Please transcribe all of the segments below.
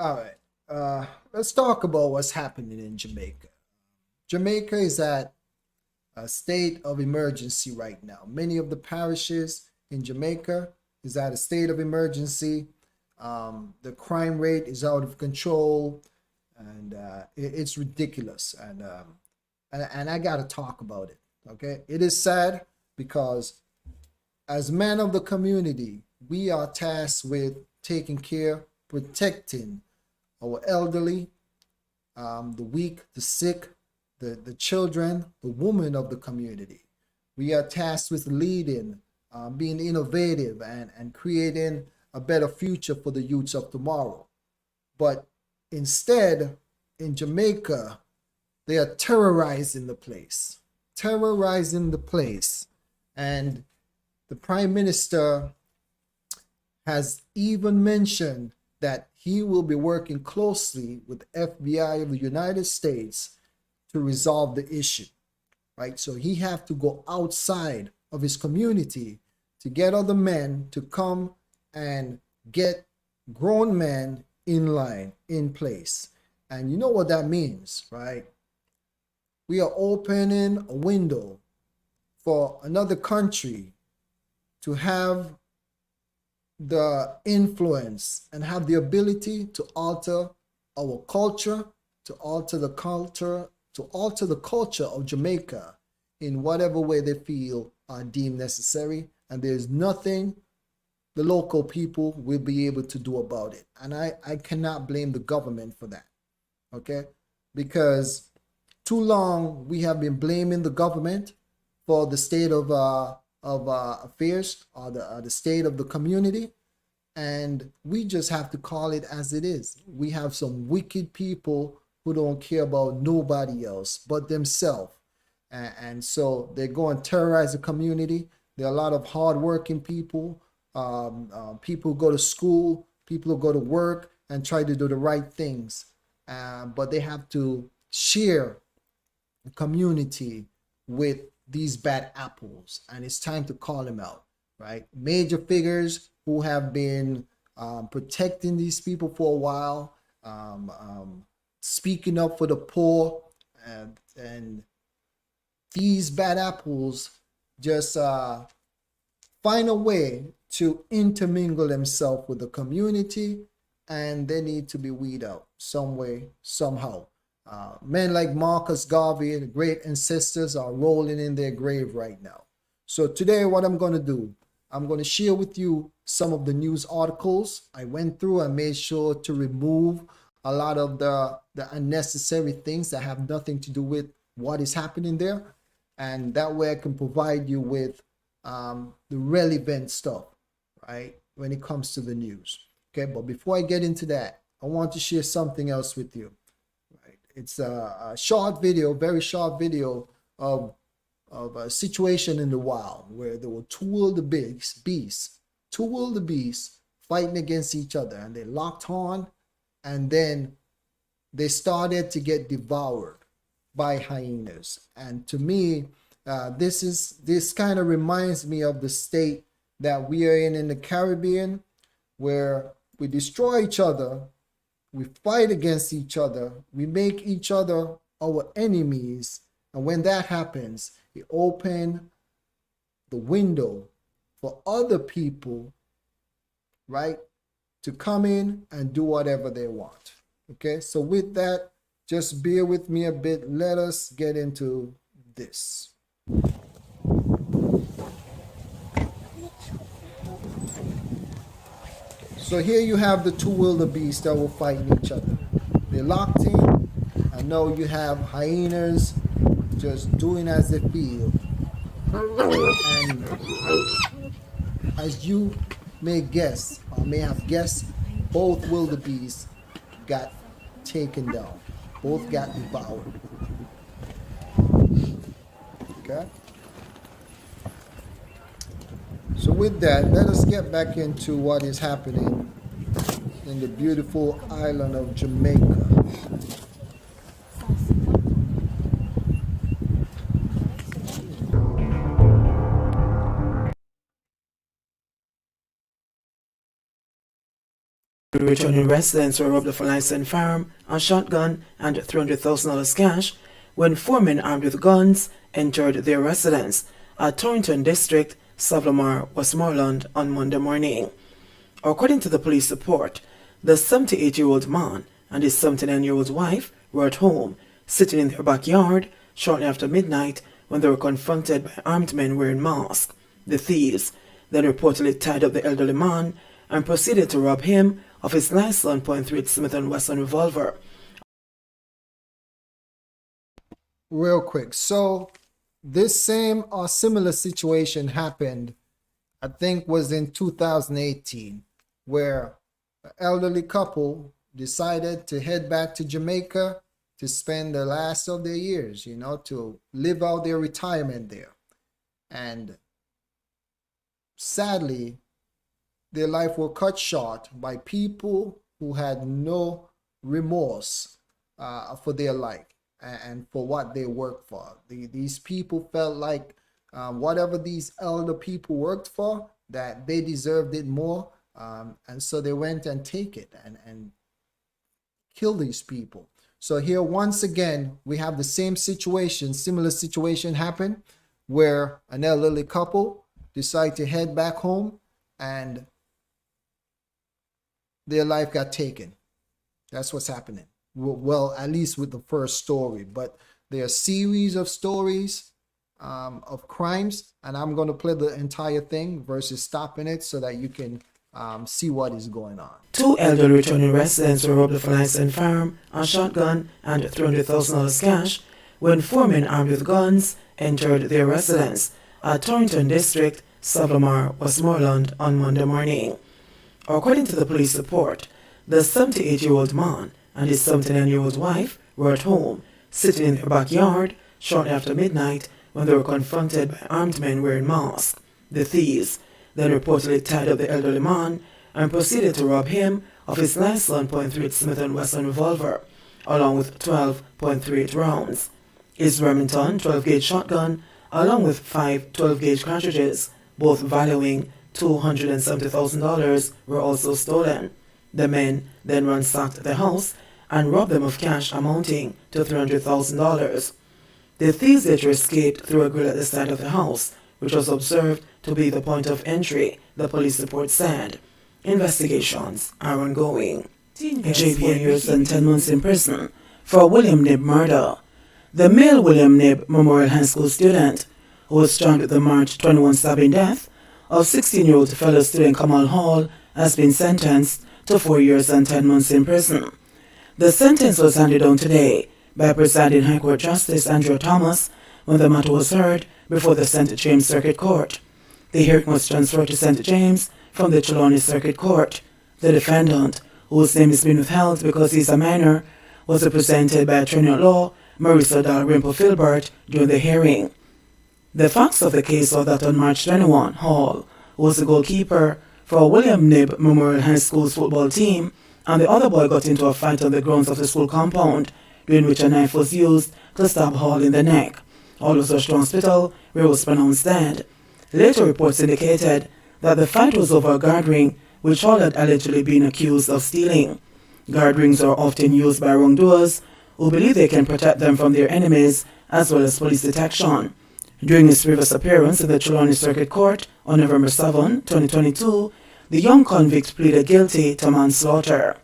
All right. Let's talk about what's happening in Jamaica. Jamaica is at a state of emergency right now. Many of the parishes in Jamaica is at a state of emergency. The crime rate is out of control, and it's ridiculous. And I got to talk about it. Okay, it is sad because as men of the community, we are tasked with taking care, protecting our elderly, the weak, the sick, the children, the women of the community. We are tasked with leading, being innovative, and creating a better future for the youths of tomorrow. But instead, in Jamaica, they are terrorizing the place, terrorizing the place. And the prime minister has even mentioned that he will be working closely with the FBI of the United States to resolve the issue, right? So he have to go outside of his community to get other men to come and get grown men in line, in place. And you know what that means, right? We are opening a window for another country to have the influence and have the ability to alter our culture, to alter the culture, to alter the culture of Jamaica in whatever way they feel are deemed necessary. And there's nothing the local people will be able to do about it. And I cannot blame the government for that. Okay? Because too long we have been blaming the government for the state of affairs, or the state of the community, and we just have to call it as it is. We have some wicked people who don't care about nobody else but themselves, and so they go and terrorize the community. There are a lot of hardworking people, people who go to school, people who go to work and try to do the right things, but they have to share the community with these bad apples, and it's time to call them out, right? Major figures who have been protecting these people for a while, speaking up for the poor, and these bad apples just find a way to intermingle themselves with the community, and they need to be weeded out some way, somehow. Men like Marcus Garvey, the great ancestors, are rolling in their grave right now. So today, what I'm going to do, I'm going to share with you some of the news articles I went through. I made sure to remove a lot of the unnecessary things that have nothing to do with what is happening there. And that way I can provide you with the relevant stuff, right, when it comes to the news. Okay, but before I get into that, I want to share something else with you. Right? It's a short video, very short video of a situation in the wild where there were two wildebeest, two wildebeest fighting against each other, and they locked on, and then they started to get devoured by hyenas. And to me, this kind of reminds me of the state that we are in the Caribbean, where we destroy each other, we fight against each other, we make each other our enemies, and when that happens, it opens the window for other people, right, to come in and do whatever they want. Okay, so with that, just bear with me a bit. Let us get into this. So here you have the two wildebeest that were fighting each other. They're locked in, and now you have hyenas just doing as they feel. And as you may guess, or may have guessed, both wildebeest got taken down. Both got devoured. Okay? So with that, let us get back into what is happening in the beautiful island of Jamaica. Returning residents were robbed of a licensed firearm, a shotgun, and $300,000 cash when four men armed with guns entered their residence at Torrington District, Savlamar, Westmoreland on Monday morning. According to the police report, the 78-year-old man and his 79-year-old wife were at home, sitting in their backyard shortly after midnight when they were confronted by armed men wearing masks. The thieves then reportedly tied up the elderly man and proceeded to rob him of his licensed .38 Smith & Wesson revolver. Real quick, so this same or similar situation happened, I think was in 2018, where an elderly couple decided to head back to Jamaica to spend the last of their years, to live out their retirement there. And sadly, their life was cut short by people who had no remorse for their life and for what they worked for. These people felt like whatever these elder people worked for, that they deserved it more. And so they went and take it and kill these people. So here, once again, we have the same situation, similar situation happen, where an elderly couple decide to head back home and their life got taken. That's what's happening. Well, at least with the first story, but there are a series of stories of crimes, and I'm going to play the entire thing versus stopping it so that you can see what is going on. Two elderly returning residents were robbed of a licensed firearm, a shotgun, and $300,000 cash when four men armed with guns entered their residence at Torrington District, Savlamar, Westmoreland on Monday morning. According to the police report, the 78-year-old man and his 79-year-old wife were at home, sitting in their backyard shortly after midnight when they were confronted by armed men wearing masks. The thieves then reportedly tied up the elderly man and proceeded to rob him of his licensed .38 Smith & Wesson revolver, along with 12.38 rounds. His Remington 12-gauge shotgun, along with 5 12-gauge cartridges, both valuing $270,000, were also stolen. The men then ransacked the house and robbed them of cash amounting to $300,000. The thieves later escaped through a grill at the side of the house, which was observed to be the point of entry, the police report said. Investigations are ongoing. JP years and 10 months in prison for William Knibb murder. The male William Knibb Memorial High School student, who was charged with the March 21 stabbing death of 16-year-old fellow student Kamal Hall, has been sentenced to 4 years and 10 months in prison. The sentence was handed down today by presiding High Court Justice Andrew Thomas when the matter was heard before the St. James Circuit Court. The hearing was transferred to St. James from the Trelawney Circuit Court. The defendant, whose name is being withheld because he is a minor, was represented by attorney at law Marissa Dalrymple Filbert during the hearing. The facts of the case are that on March 21, Hall was the goalkeeper for William Knibb Memorial High School's football team, and the other boy got into a fight on the grounds of the school compound, during which a knife was used to stab Hall in the neck. Hall was rushed to hospital, where he was pronounced dead. Later reports indicated that the fight was over a guard ring, which Hall had allegedly been accused of stealing. Guard rings are often used by wrongdoers who believe they can protect them from their enemies, as well as police detection. During his previous appearance in the Trelawney Circuit Court on November 7, 2022, the young convict pleaded guilty to manslaughter.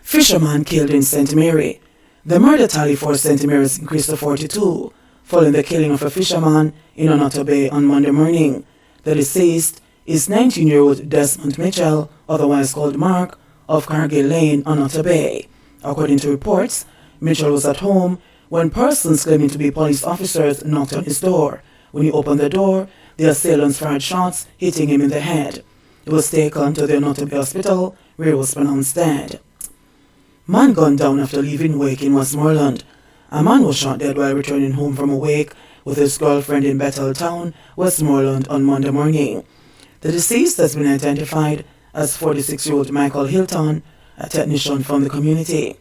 Fisherman killed in St. Mary. The murder tally for St. Mary's increased to 42, following the killing of a fisherman in Onoto Bay on Monday morning. The deceased is 19-year-old Desmond Mitchell, otherwise called Mark, of Cargill Lane, Onoto Bay. According to reports, Mitchell was at home when persons claiming to be police officers knocked on his door. When he opened the door, the assailants fired shots, hitting him in the head. He was taken to the Onoto Bay Hospital, where he was pronounced dead. Man gunned down after leaving wake in Westmoreland. A man was shot dead while returning home from a wake with his girlfriend in Bethel Town, Westmoreland on Monday morning. The deceased has been identified as 46-year-old Michael Hilton, a technician from the community.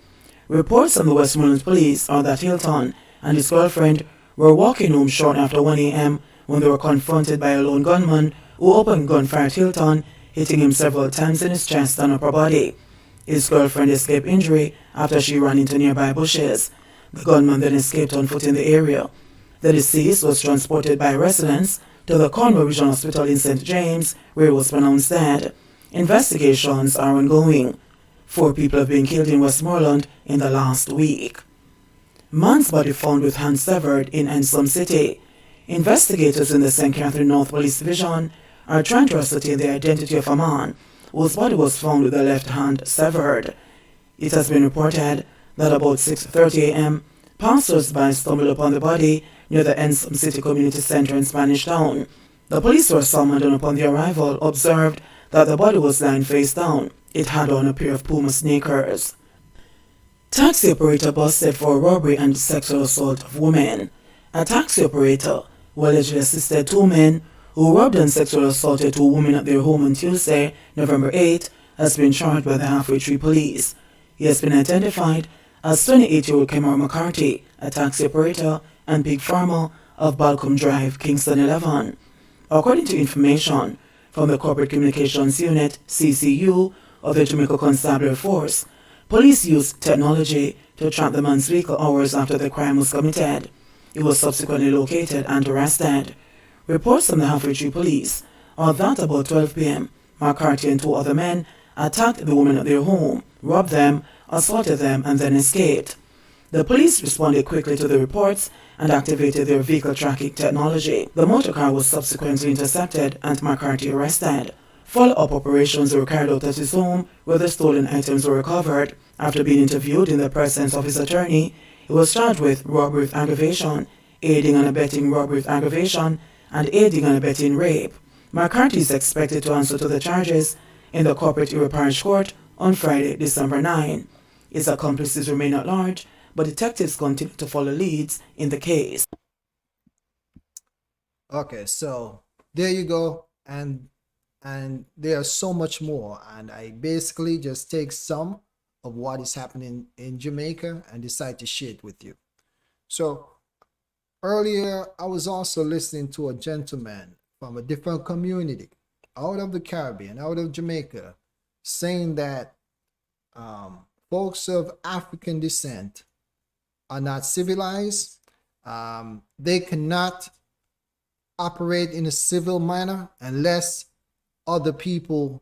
Reports from the Westmoreland police are that Hilton and his girlfriend were walking home shortly after 1 a.m. when they were confronted by a lone gunman who opened gunfire at Hilton, hitting him several times in his chest and upper body. His girlfriend escaped injury after she ran into nearby bushes. The gunman then escaped on foot in the area. The deceased was transported by residents to the Conway Regional Hospital in St. James, where he was pronounced dead. Investigations are ongoing. 4 people have been killed in Westmoreland in the last week. Man's body found with hand severed in Ensom City. Investigators in the St. Catherine North Police Division are trying to ascertain the identity of a man whose body was found with the left hand severed. It has been reported that about 6:30 a.m., passers-by stumbled upon the body near the Ensom City Community Center in Spanish Town. The police were summoned and upon their arrival observed that the body was lying face down. It had on a pair of Puma sneakers. Taxi operator busted for robbery and sexual assault of women. A taxi operator who allegedly assisted 2 men who robbed and sexually assaulted 2 women at their home on Tuesday, November 8, has been charged by the Halfway Tree Police. He has been identified as 28-year-old Kemar McCarthy, a taxi operator and pig farmer of Balcombe Drive, Kingston 11. According to information from the Corporate Communications Unit, CCU, of the Jamaica Constabulary Force, police used technology to track the man's vehicle hours after the crime was committed. He was subsequently located and arrested. Reports from the Halfway Tree Police are that about 12 p.m., McCarthy and 2 other men attacked the women at their home, robbed them, assaulted them, and then escaped. The police responded quickly to the reports and activated their vehicle tracking technology. The motor car was subsequently intercepted and McCarthy arrested. Follow-up operations were carried out at his home, where the stolen items were recovered. After being interviewed in the presence of his attorney, he was charged with robbery with aggravation, aiding and abetting robbery with aggravation, and aiding and abetting rape. McCarthy is expected to answer to the charges in the Corporate Area Parish Court on Friday, December 9. His accomplices remain at large, but detectives continue to follow leads in the case. Okay, so there you go, and there's so much more, and I basically just take some of what is happening in Jamaica and decide to share it with you. So earlier I was also listening to a gentleman from a different community out of the Caribbean, out of Jamaica, saying that folks of African descent are not civilized. They cannot operate in a civil manner unless other people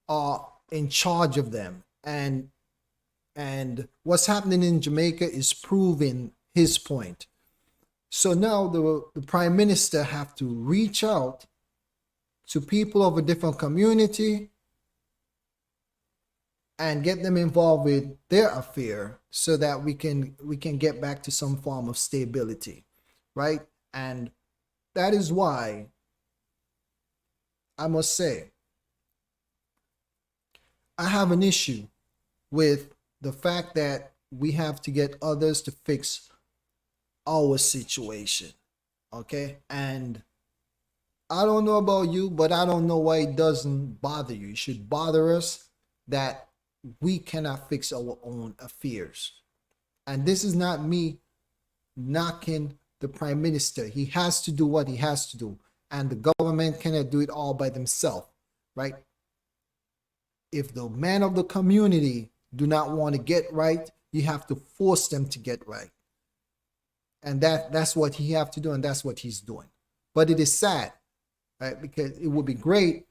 are in charge of them. And what's happening in Jamaica is proving his point. So now the prime minister have to reach out to people of a different community and get them involved with their affair so that we can get back to some form of stability, right? And that is why I must say I have an issue with the fact that we have to get others to fix our situation, okay? And I don't know about you, but I don't know why it doesn't bother you. It should bother us that we cannot fix our own affairs. And this is not me knocking the prime minister. He has to do what he has to do, and the government cannot do it all by themselves, right? If the men of the community do not want to get right, you have to force them to get right. And that's what he have to do, and that's what he's doing. But it is sad, right? Because it would be great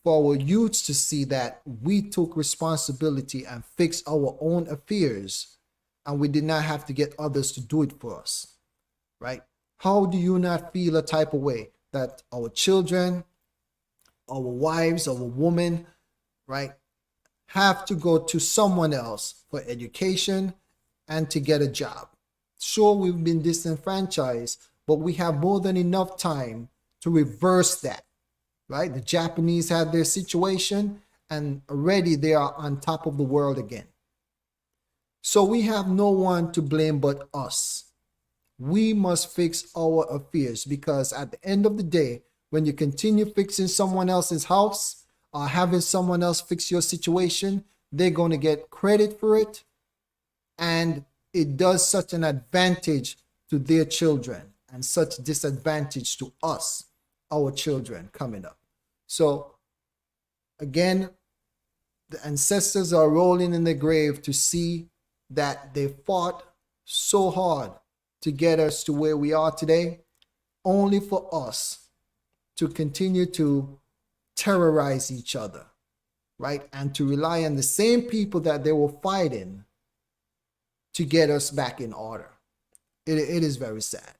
for our youths to see that we took responsibility and fixed our own affairs, and we did not have to get others to do it for us, right? How do you not feel a type of way that our children, our wives, our women, right, have to go to someone else for education and to get a job? Sure, we've been disenfranchised, but we have more than enough time to reverse that, right? The Japanese had their situation, and already they are on top of the world again. So we have no one to blame but us. We must fix our affairs, because at the end of the day, when you continue fixing someone else's house or having someone else fix your situation, they're going to get credit for it, and it does such an advantage to their children and such disadvantage to us, our children coming up. So again, The ancestors are rolling in the grave to see that they fought so hard to get us to where we are today, only for us to continue to terrorize each other, right? And to rely on the same people that they were fighting to get us back in order. It is very sad.